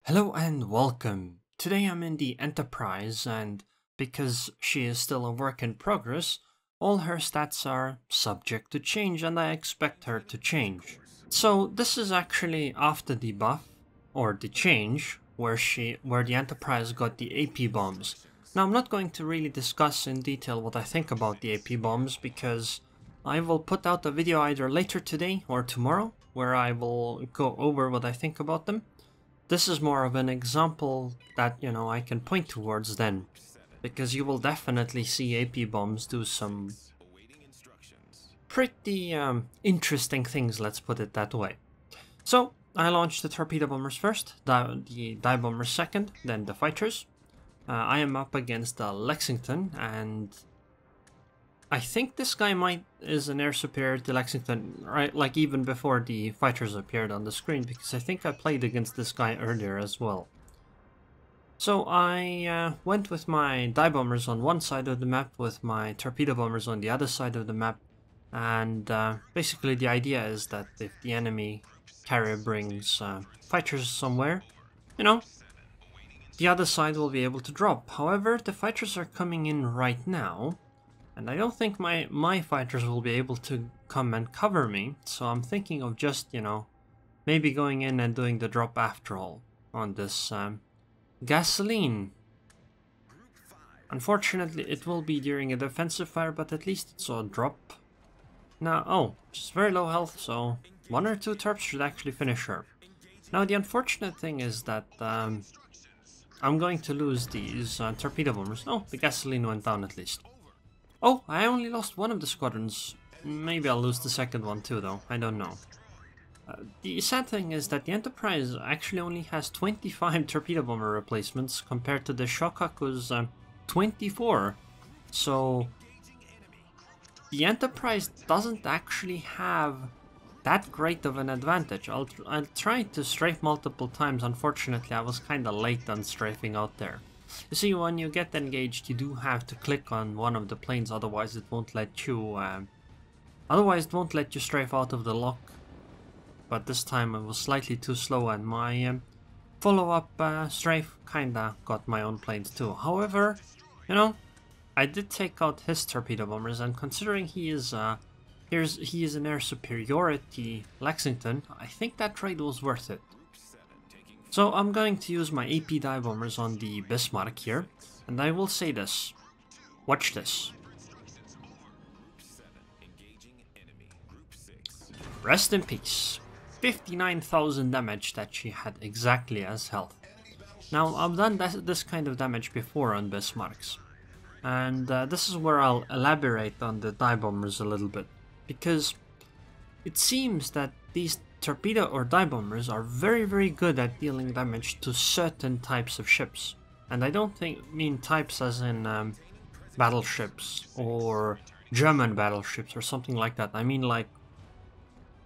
Hello and welcome. Today I'm in the Enterprise, and because she is still a work in progress, all her stats are subject to change and I expect her to change. So this is actually after the buff, or the change, where the Enterprise got the AP bombs. Now I'm not going to really discuss in detail what I think about the AP bombs because I will put out a video either later today or tomorrow where I will go over what I think about them. This is more of an example that, I can point towards then, because you will definitely see AP bombs do some pretty interesting things, let's put it that way. So, I launched the torpedo bombers first, the dive bombers second, then the fighters. I am up against the Lexington, and I think this guy is an air superior to Lexington, right? Like even before the fighters appeared on the screen, because I think I played against this guy earlier as well. So I went with my dive bombers on one side of the map, with my torpedo bombers on the other side of the map, and basically the idea is that if the enemy carrier brings fighters somewhere, the other side will be able to drop. However, the fighters are coming in right now, and I don't think my fighters will be able to come and cover me, so I'm thinking of just, maybe going in and doing the drop after all on this gasoline. Unfortunately, it will be during a defensive fire, but at least it's a drop. Now, she's very low health, so one or two torps should actually finish her. Now, the unfortunate thing is that I'm going to lose these torpedo bombers. Oh, the gasoline went down at least. Oh, I only lost one of the squadrons. Maybe I'll lose the second one too, though. I don't know. The sad thing is that the Enterprise actually only has 25 torpedo bomber replacements compared to the Shokaku's 24. So the Enterprise doesn't actually have that great of an advantage. I'll try to strafe multiple times. Unfortunately, I was kind of late on strafing out there. You see, when you get engaged, you do have to click on one of the planes, otherwise it won't let you strafe out of the lock. But this time it was slightly too slow, and my follow-up strafe kinda got my own planes too. However, I did take out his torpedo bombers, and considering he is an air superiority Lexington, I think that trade was worth it. So I'm going to use my AP dive bombers on the Bismarck here, and I will say this. Watch this. Rest in peace. 59,000 damage that she had exactly as health. Now, I've done this kind of damage before on Bismarcks, and this is where I'll elaborate on the dive bombers a little bit, because it seems that these torpedo or dive bombers are very good at dealing damage to certain types of ships. And I don't mean types as in battleships or German battleships or something like that. I mean, like,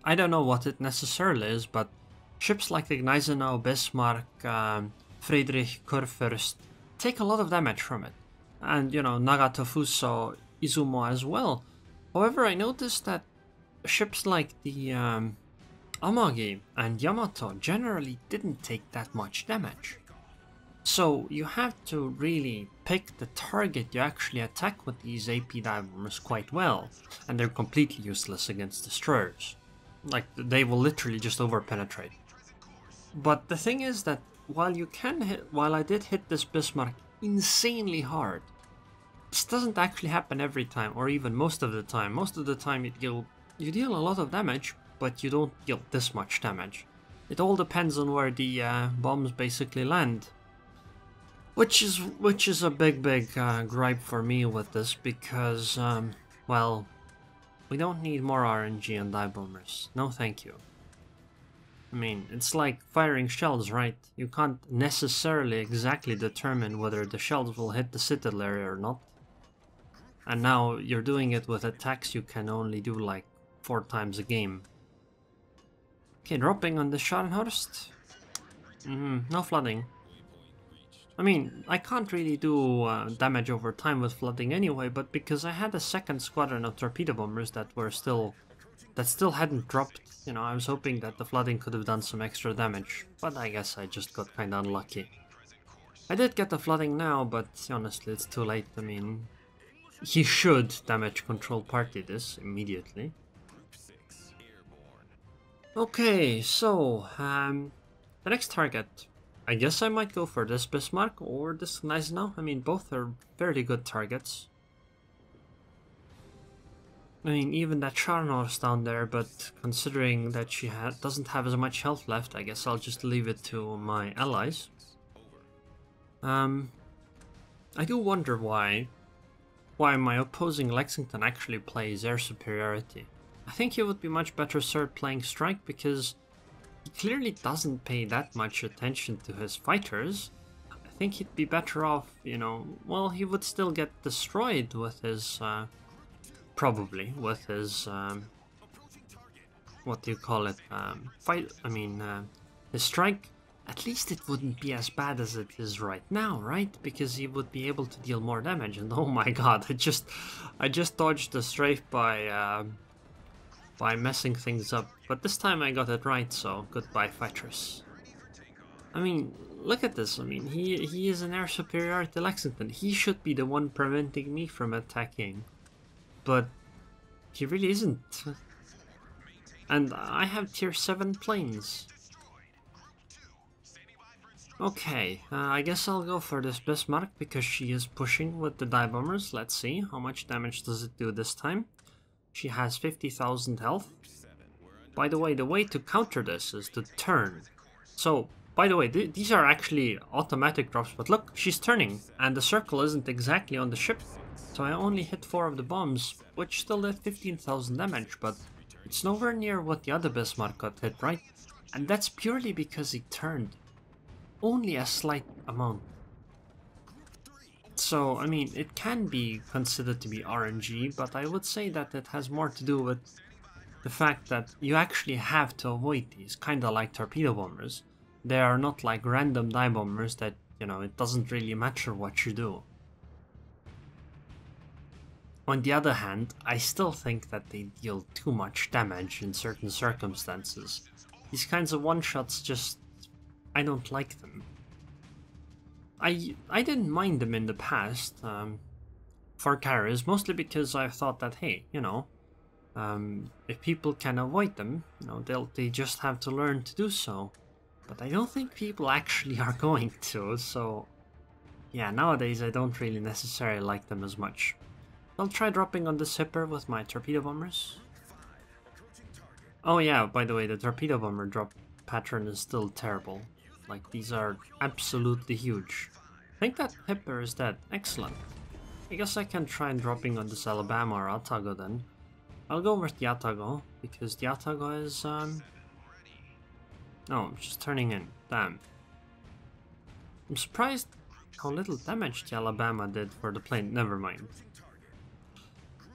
I don't know what it necessarily is, but ships like the Gneisenau, Bismarck, Friedrich Kurfürst take a lot of damage from it. And, Nagato, Fuso, Izumo as well. However, I noticed that ships like the Amagi and Yamato generally didn't take that much damage. So you have to really pick the target you actually attack with these AP dive bombers quite well, and they're completely useless against destroyers. Like, they will literally just over-penetrate. But the thing is that while I did hit this Bismarck insanely hard, this doesn't actually happen every time, or even most of the time. Most of the time you deal a lot of damage, but you don't deal this much damage. It all depends on where the bombs basically land. Which is a big gripe for me with this, because, well, we don't need more RNG and dive bombers. No thank you. I mean, it's like firing shells, right? You can't necessarily exactly determine whether the shells will hit the citadel area or not. And now you're doing it with attacks you can only do like 4 times a game. Okay, dropping on the Scharnhorst. No flooding. I mean, I can't really do damage over time with flooding anyway, but because I had a second squadron of torpedo bombers that were still that still hadn't dropped. You know, I was hoping that the flooding could have done some extra damage, but I guess I just got kinda unlucky. I did get the flooding now, but honestly it's too late. I mean, he should damage control party this immediately. Okay, so the next target, I guess I might go for this Bismarck or this Gneisenau. I mean, both are fairly good targets. I mean, even that Charnor's down there, but considering that she doesn't have as much health left, I guess I'll just leave it to my allies. I do wonder why my opposing Lexington actually plays air superiority. I think he would be much better served playing strike, because he clearly doesn't pay that much attention to his fighters. I think he'd be better off, you know, well, he would still get destroyed with his, probably, with his, what do you call it, his strike. At least it wouldn't be as bad as it is right now, right? Because he would be able to deal more damage, and oh my god, I just dodged the strafe by messing things up. But this time I got it right, so goodbye fighters. I mean, look at this. I mean, he is an air superiority Lexington. He should be the one preventing me from attacking. But he really isn't. And I have tier 7 planes. Okay, I guess I'll go for this Bismarck because she is pushing with the dive bombers. Let's see, how much damage does it do this time? She has 50,000 health. By the way to counter this is to turn. So, by the way, these are actually automatic drops, but look, she's turning, and the circle isn't exactly on the ship. So I only hit 4 of the bombs, which still did 15,000 damage, but it's nowhere near what the other Bismarck got hit, right? And that's purely because he turned. Only a slight amount. So, I mean, it can be considered to be RNG, but I would say that it has more to do with the fact that you actually have to avoid these, kinda like torpedo bombers. They are not like random dive bombers that, you know, it doesn't really matter what you do. On the other hand, I still think that they deal too much damage in certain circumstances. These kinds of one-shots just... I don't like them. I didn't mind them in the past for carriers, mostly because I thought that, hey, you know, if people can avoid them, you know, they just have to learn to do so. But I don't think people actually are going to, so yeah, nowadays I don't really necessarily like them as much. I'll try dropping on the Zipper with my torpedo bombers. Oh yeah, by the way, the torpedo bomber drop pattern is still terrible. Like, these are absolutely huge. I think that Hipper is dead. Excellent. I guess I can try dropping on this Alabama or Otago then. I'll go with the Otago, because the Otago is, no, just turning in. Damn. I'm surprised how little damage the Alabama did for the plane. Never mind.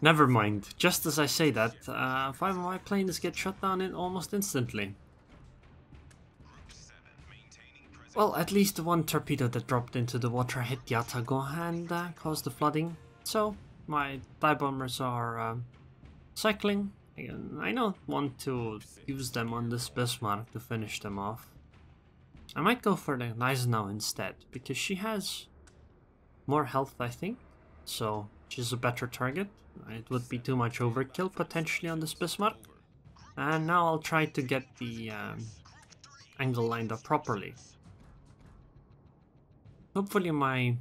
Never mind. Just as I say that, 5 of my planes get shut down almost instantly. Well, at least the one torpedo that dropped into the water hit the Otago and caused the flooding. So, my dive bombers are cycling. I don't want to use them on this Bismarck to finish them off. I might go for the Gneisenau instead, because she has more health, I think. So, she's a better target. It would be too much overkill potentially on this Bismarck. And now I'll try to get the angle lined up properly. Hopefully my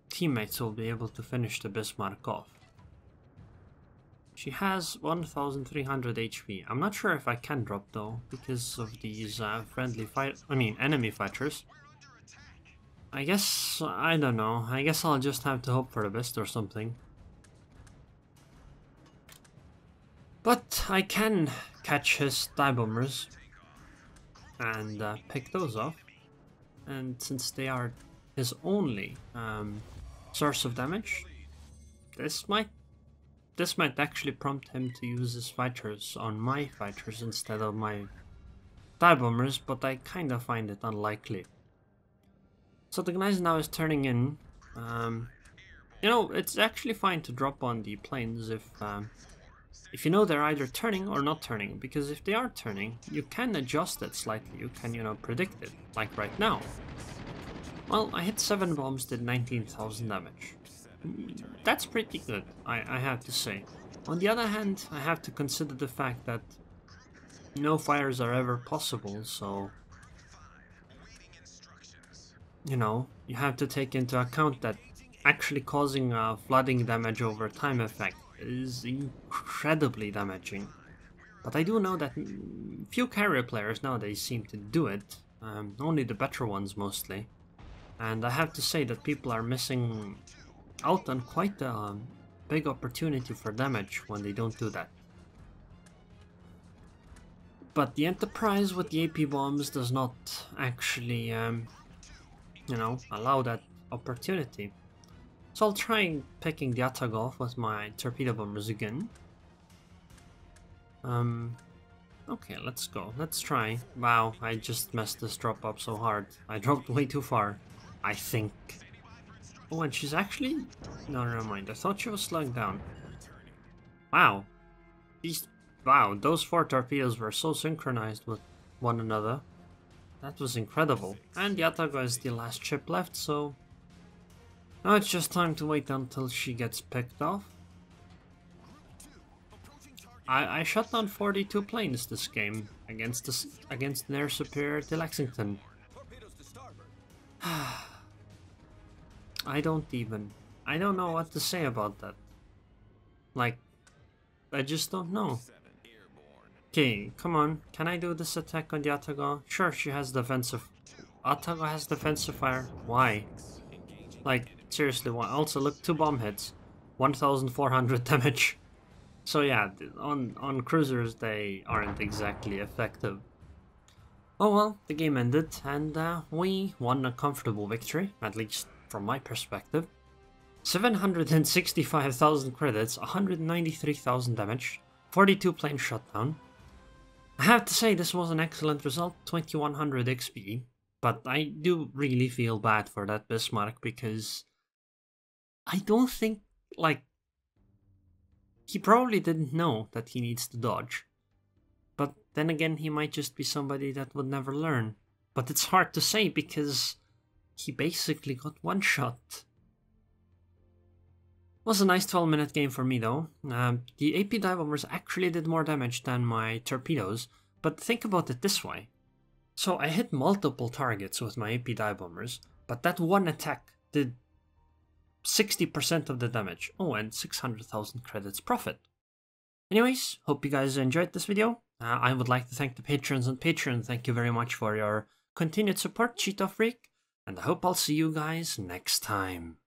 teammates will be able to finish the Bismarck off. She has 1300 HP. I'm not sure if I can drop though, because of these enemy fighters. I guess, I don't know, I guess I'll just have to hope for the best or something. But I can catch his dive bombers and pick those off. And since they are his only source of damage, this might actually prompt him to use his fighters on my fighters instead of my dive bombers, but I kind of find it unlikely. So the Gneisenau is turning in. You know, it's actually fine to drop on the planes if if you know they're either turning or not turning, because if they are turning, you can adjust it slightly, you can, you know, predict it, like right now. Well, I hit 7 bombs, did 19,000 damage. That's pretty good, I have to say. On the other hand, I have to consider the fact that no fires are ever possible, so... You know, you have to take into account that actually causing a flooding damage over time effect is incredibly damaging. But I do know that few carrier players nowadays seem to do it, only the better ones mostly. And I have to say that people are missing out on quite a big opportunity for damage when they don't do that. But the Enterprise with the AP bombs does not actually, you know, allow that opportunity. So I'll try picking the attack off with my torpedo bombers again. Okay, let's go. Let's try. Wow, I just messed this drop up so hard. I dropped way too far, I think. Oh, and she's actually... No, never mind. I thought she was slowing down. Wow. Wow, those 4 torpedoes were so synchronized with one another. That was incredible. And the Atago is the last ship left, so... Now it's just time to wait until she gets picked off. I shot down 42 planes this game against an air superiority Lexington. I don't know what to say about that. Like, I just don't know. Okay, come on. Can I do this attack on the Atago? Sure, she has defensive. Atago has defensive fire. Why? Like, seriously, why? Also, look, 2 bomb hits. 1,400 damage. So yeah, on cruisers they aren't exactly effective. Oh well, the game ended, and we won a comfortable victory, at least from my perspective. 765,000 credits, 193,000 damage, 42 planes shot down. I have to say this was an excellent result, 2100 XP, but I do really feel bad for that Bismarck because I don't think, like, he probably didn't know that he needs to dodge. But then again, he might just be somebody that would never learn. But it's hard to say because he basically got one shot. It was a nice 12-minute game for me though. The AP dive bombers actually did more damage than my torpedoes, but think about it this way. So I hit multiple targets with my AP dive bombers, but that one attack did 60% of the damage. Oh, and 600,000 credits profit. Anyways, hope you guys enjoyed this video. I would like to thank the patrons on Patreon. Thank you very much for your continued support, Cheeto Freak. And I hope I'll see you guys next time.